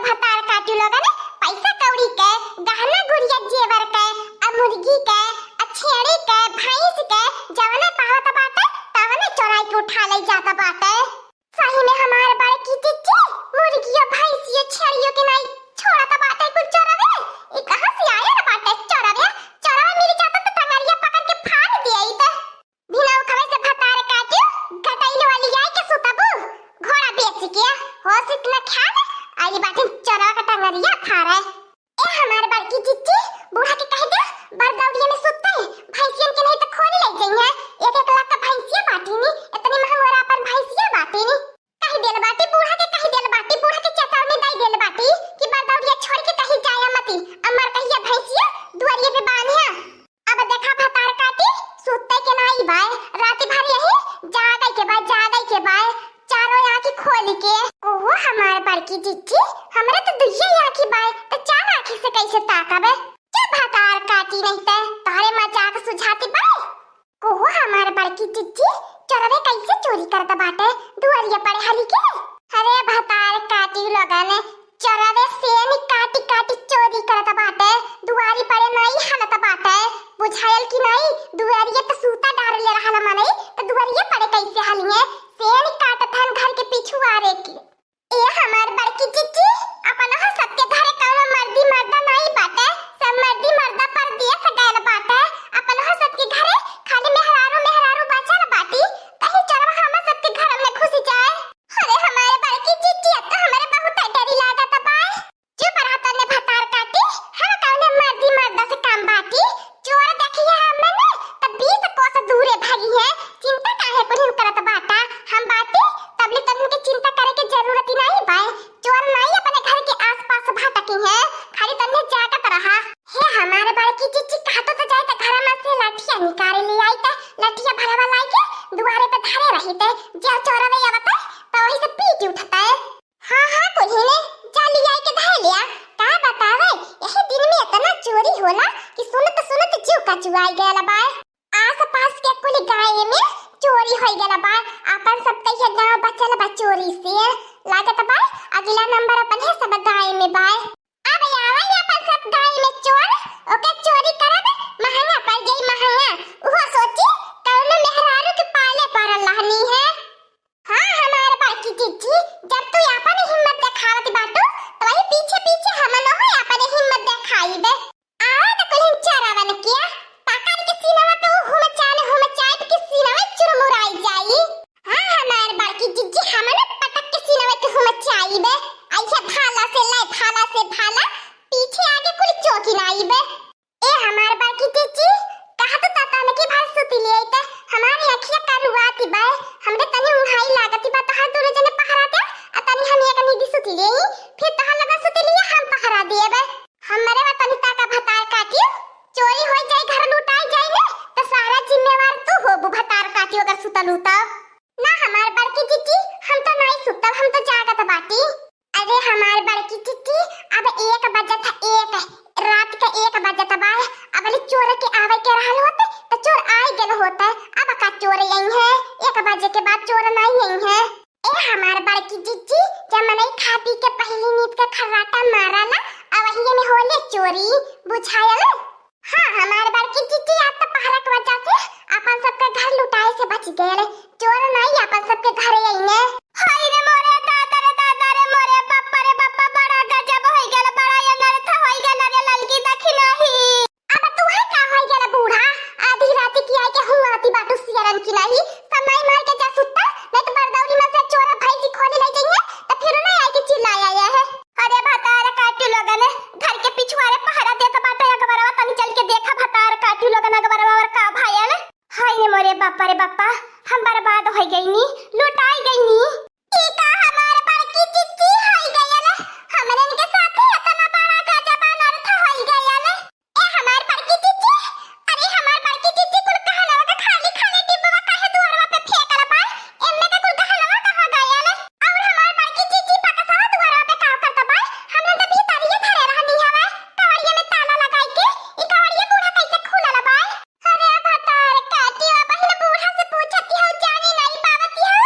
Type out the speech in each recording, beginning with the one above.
भतार काटू लोग ने पैसा कौड़ी के गहना गुड़िया जेवर के मुर्गी के छेड़ी के भैंस के जवने पावत बाटे तवने चोराई के उठा ले जाता बाटे। सही में हमारे बड़े की चिच्ची मुर्गियों भैंसियों छेड़ियों के नहीं छोड़ता बाटे कुछ चोरावे। ये कहां से आया ना बाटे चोरावे मेरी जाता तो टंगरिया पकड़ के फाड़ दिया ई तो बिना खबर से भतार काटू गटैलो वाली आई के सुतबू घोड़ा बेच के हो सिकना ख्याल आई बाटे चोरा का टंगरिया खा रहा है। ए हमारे बड़की चिच्ची बूढ़ा के कह दे बरदौड़िया में सुतते भैंसियन के नहीं तो खोल ले जाइए 1-1 लाख का भैंसिया बाटी नी इतनी महंगा अपन भैंसिया बाटी नी कहीं देल बाटी बूढ़ा के कहीं देल बाटी बूढ़ा के चेतावनी दई देल बाटी कि बरदौड़िया छोड़ के कहीं जाया मती अमर कहिया भैंसिया दुआरिये पे बांधिया। अब देखा भतार काटी सुतते के नहीं बाय रात भर यही जागई के बाद चारों आंखें खोल के ओहो हमारे बड़की चिच्ची हमरा तो दुइये आंखें बाय तो चार आंखें से कैसे ताकबे क्या भतार काटी नहीं ते तारे मजाक सुझाती बाय ओहो हमारे बड़की चिच्ची चोरवे कैसे चोरी करता बाटे दुआरिया पड़े हली के अरे भतार काटी लोगने चोरवे सेनी काटी चोरी करता बाटे दुआरी पड़े नहीं हालत बाटे बुझायल की नहीं दुआरिया तो सूता डाल ले रहला मने तो दुआरिया पड़े कैसे हलिए सेनी काटत हन घर के पिछुआरे की ए हमार बड़की चिच्ची अपन ह सबके घरे कौनो मर्दी मर्दा नहीं बाटे सब मर्दी मर्दा पर दिए सगायल बाटे अपन ह सबके घरे खाली मेहरारू बचल बाटी कहीं चरवा हम सबके घर में घुस जाए। अरे हमारे बड़की चिच्ची तो हमारे बहुत डरी लागत बा चुप रहा तने भतार काटी हम कौनो मर्दी मर्दा से काम बाटी चोर देखिए हमने तब 20 कोस दूरे भागी है चिंता काहे पर करत बाटा हम बाटी तबले तन्नु के चिंता करे के जरूरत ही नहीं बाय चोर नहीं अपने घर के आसपास भटकी है खाली तन्ने जागत रहा हे हमारे बड़की चिच्ची कहतो तो जाए त घर में से लाठिया निकाल ले आई त लाठिया भरावा लाई के दुआरे पे धरे रही थे जे चोरवे आवता तो वही से पीट उठता है। हां कोल्हीने जाली आई के धर लिया का बतावे यही दिन में इतना चोरी होला कि सुनत जीव का चुआई गया बाय आस-पास के कुल गाय में चोरी होई गेला बा अपन सब कहिया गांव बचल बा चोरी से लागत बा अगला नंबर अपन है सब गाय में बा अब आवे अपन सब गाय में चोर ओके चोरी करब महंगा पड़ गई महंगा वो सोची कौन मेहरारू के पाले पर लहनी है। हां हमारे बाकी चिच्ची जब तू अपन हिम्मत दिखावत बाटू तो वही पीछे हम न हो अपन हिम्मत दिखाई दे आओ तो कुल चरावन किया पकड़ के सीनावा पे हम चाय के सीनावा चुरमुराई जाई। हां हमार बाकी जिज्जी हमने पटक के सीनावा पे हम चाय बे ऐसे भाला से भाला पीछे आगे कुल चौकी नाई बे ए हमार बाकी जिज्जी कहा तो ताता ने की भाई सुती ले त हमारी अखियां करुआती बा हमरे तनी उंघाई लागती बा तो हर दूर जने पहरा दे तनी हम एक नीदी सुती ले फिर तहां लगा सुती ले हम पहरा दिए बे हमरे तनी ताका भतार काटी चोरी हो जाए घर लुटाई जाए ने तो सारा जिम्मेवार तू हो भतार काटी अगर सुतलू तब ना हमार बड़की चिट्ठी हम तो नहीं सुतब हम तो जागत बाटी। अरे हमार बड़की चिट्ठी अब 1 बजे था 1 रात के 1 बजे तब अब ले चोर के आवे के रहल होते तो चोर आए गेल होता अब का चोर यही है 1 बजे के बाद चोर नहीं यही है। ए हमार बड़की चिट्ठी जब मने खा पी के पहली नींद के खर्राटा माराला अब वही में होले चोरी बुझायल। हां हमारे बड़की चिट्ठी आप तो पहरा के वजह से अपन सबके घर लुटाए से बच गए चोर नहीं अपन सबके घर आईने। हाय रे मोरे दादा रे मोरे बाप्पा बड़ा गजब होई गेल बड़ा अनर्थ होई गेल रे ललकी देखी नहीं अब तू है का होई गेल बूढ़ा आधी रात की आई के हुआती बाटू सियरन की नहीं समय मार के जा सुत्ता नहीं तो बरदौली में से चोर भैंसी खोले ले जाइए तो फिर ना आई के चिल्लाया है। अरे भतार काटी लोगन घर के पिछवाड़े पहरा देत बाटे अकबरवा तनी चल के देखा भतार काटी लोगन अकबरवा और का भायल हाय रे मोरे बाप्पा हम बर्बाद हो गई नी लुटाई गई नी ई का हमार बड़की चिट्ठी होई गयल हमरे के साथ इतना बड़ा गजब अनर्थ होई गयल। ए हमार बड़की चिट्ठी अरे हमार बड़की चिट्ठी कुल कहलवा के खाली डिब्बा काहे दुआरवा पे फेंकल बा एमे के कुल कहलवा कहां गयल और हमार बड़की चिट्ठी पकसवा दुआरवा पे का करत बा हमने तो भीतरिए धरे रहनी हवा कवड़िया में ताला लगाई के ई कवड़िया बूढ़ा कैसे खुलल बा। अरे भतार काटी बहिन बूढ़ा से पूछती हो जानी नहीं पावती हो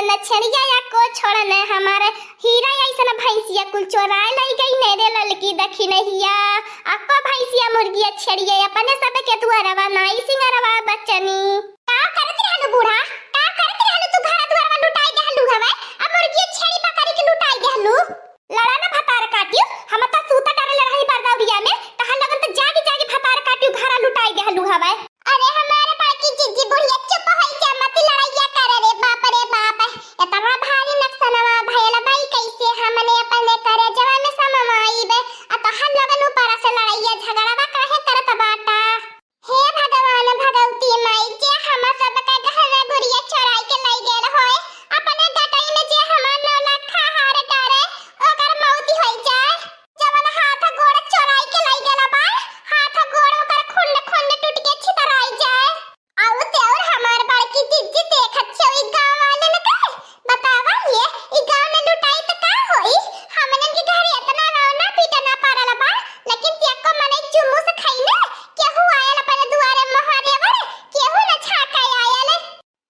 न छड़िया या को छोड़न हमारे हीरा ऐसा भैंसिया कुल चोराए लाई गई ने रे ललकी दखी नहिया अक्को भैंसिया मुर्गिया छड़िया अपने सब के दुआरवा नाई सिंगरवा बच्चनी का करत रहलु बूढ़ा का करत रहलु तू घर दुआरवा लुटाई देहलु हवे अब मुर्गिया छड़ी पकड़ी के लुटाई देहलु लड़ा ना भतार काटियो हम त सूता करे रही बरदौरिया में तहा लगन त जागी जागी भतार काटियो घर लुटाई देहलु हवे अरे हमारे बाकी जिज्जी बुढ़िया चुप होई जा मत लड़ाइया करे रे बाप इतना भारी नक्सनवा भैला भाई कैसे हमने अपने करे जवा में सममाई बे अत हम लगन ऊपर से लड़ाइया झगड़ावा काहे करत बाटा हे भगवान भगवती माई जे हम सब का गहना गुड़िया चोराई के लई गेल होय अपने डटाई में जे हमार 9 लाख हार डारे ओकर मौती होई जाए जवन हाथ गोड़ चोराई के लई गेल बा हाथ गोड़ ओकर खुंड खुंड टूट के छितराई जाए आउ ते और हमार बड़की जिज्जी देखत छौ ई गांव वाले ने कहे बतावा ये ई गांव में लुटाई त का होई हमनन के घरे इतना रोना पीटना पारल बा लेकिन ते को मने चुम्मू से खाइने केहू आयल अपन दुआरे मोहरे वर केहू न छाका आयल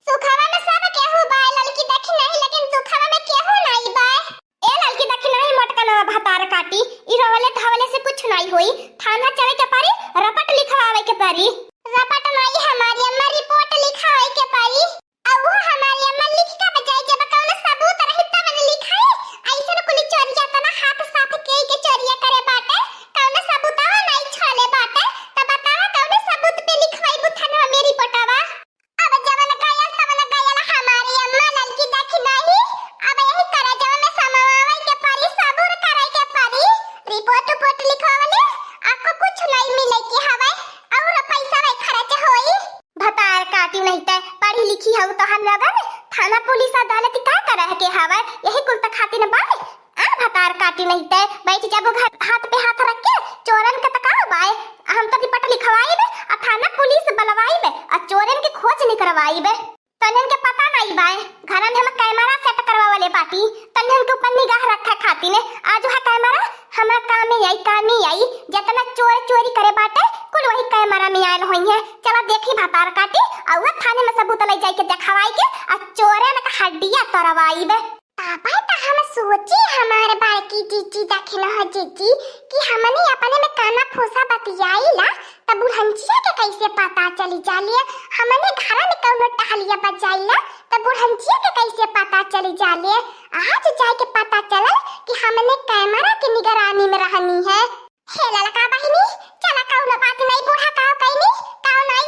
सुखवा में सब केहू बा ललकी देखी नहीं लेकिन सुखवा में केहू नहीं बा ए ललकी देखी नहीं मोटकनवा भतार काटी ई रोले धावले से कुछ नहीं होई थाना चले के पारी रपट लिखवावे के पारी रपट नहीं हमारी अम्मा रिपोर्ट लिखावे के पारी अब वो हमारी अम्मा लिख का बजाय जब कौन सबूत रही तब ने लिखाई ऐसे कुली चोरिया तना हाथ साथ के चोरिया करे बाटे कौन सबूतवा नहीं छले बाटे तब बतावा कौन सबूत पे लिखवाई बुथनवा मेरी रिपोर्टवा अब जवन गयल हमारी अम्मा ललकी देखी नहीं अब यही करे जवन में समवावे के पारी सबूर करे के पारी रिपोर्ट लिखवाले आपको कुछ नहीं मिले की हवे और पैसा वे खर्च होई भतार काटी नहीं ते पढ़ी लिखी हउ तो हम लगन थाना पुलिस अदालत का करे के हवे यही कुल त खातिर बाय आ भतार काटी नहीं ते बैठ जब हाथ पे हाथ रख के चोरन के तका बाय हम तो रिपोर्ट लिखवाई बे आ थाना पुलिस बुलवाई बे आ चोरन के खोज नहीं करवाई बे तनन के पता नहीं बाय घर में हम कैमरा सेट करवा वाले पार्टी तनन के ऊपर निगाह रखे खाती ने आज है कैमरा हमरा काम में आई जितना चोरी करे बाटे कुल वही कैमरा में आयल होई है चला देखी भतार काटी आ वो थाने में सबूत ले जाई के दिखवाई के आ चोरन का हड्डियां तोड़वाई बे पापा त हम सोची हमारे बाकी जीजी देखी न जीजी कि हमने अपने में काना फूसा बतियाईला तब बुढ़ंचिया के कैसे पता चली जालिए हमने घर में कौनो टहलिया बजाईला तब बुढ़ंचिया के कैसे पता चली जालिए आज जाके पता चलल कि हमने कैमरा की निगरानी में रहनी है हे ललका बहिनी चला कौनो बात नहीं बूढ़ा काव नहीं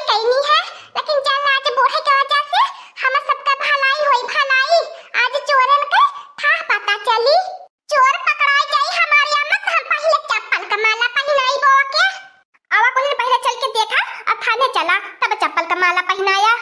कहनी है लेकिन चल आज बूढ़े के वजह से हम सबका भलाई होई भलाई आज चोरन के था पता चली चोर पकड़ाई जाई हमारी अम्मा हम पहले चप्पल का माला पहनाई बो के आवा कोई पहले चल के देखा अब थाने चला तब चप्पल का माला पहनाया